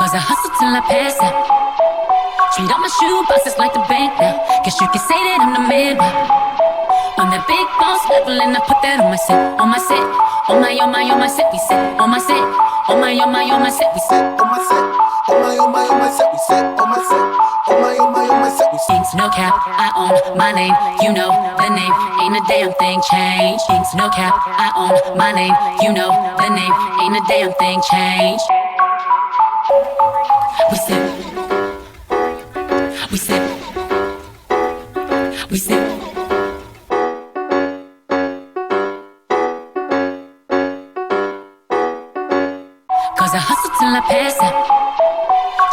Cause I hustle till I pass out. Treat all my shoe boxes like the bank now. Guess you can say that I'm the man now. On that big boss level and I put that on my set, on my set. On my set, we set. On my set, on my set, we set. On my set, on my set, we set. On my set, on my set, we set. Things no cap, I own my name. You know the name, ain't a damn thing changed. Things no cap, I own my name. You know the name, ain't a damn thing changed. We sip, we sip, we sip. Cause I hustle till I pass out.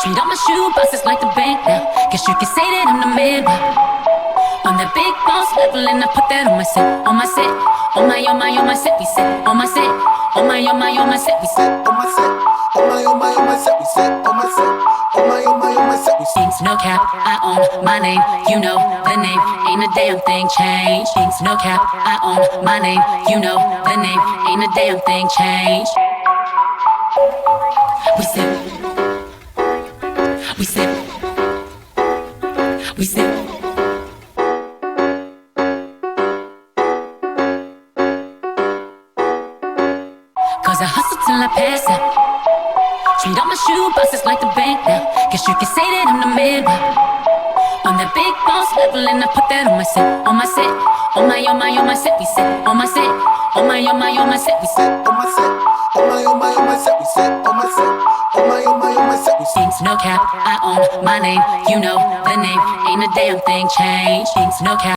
Treat all my shoe boxes like the bank now. Guess you can say that I'm the man now. On that big boss level and I put that on my set, on my set. On my set, we set. On my set, on my set, we set. On my set, on my set, we set. On my set, on my set, we set. Things no cap, I own my name. You know the name, ain't a damn thing changed. Things no cap, I own my name. You know the name, ain't a damn thing changed. We sip, we sip, we sip. Cause I hustle till I pass out. Treat all my shoe boxes like the bank now. Guess you can say that I'm the man now. On that big boss level and I put that on my set, on my set. On my set, we set. On my set, on my set, we set. On my set, on my set, we set. On my set, on my set, we set. Things no cap, I own my name. You know the name, ain't a damn thing changed. Things no cap.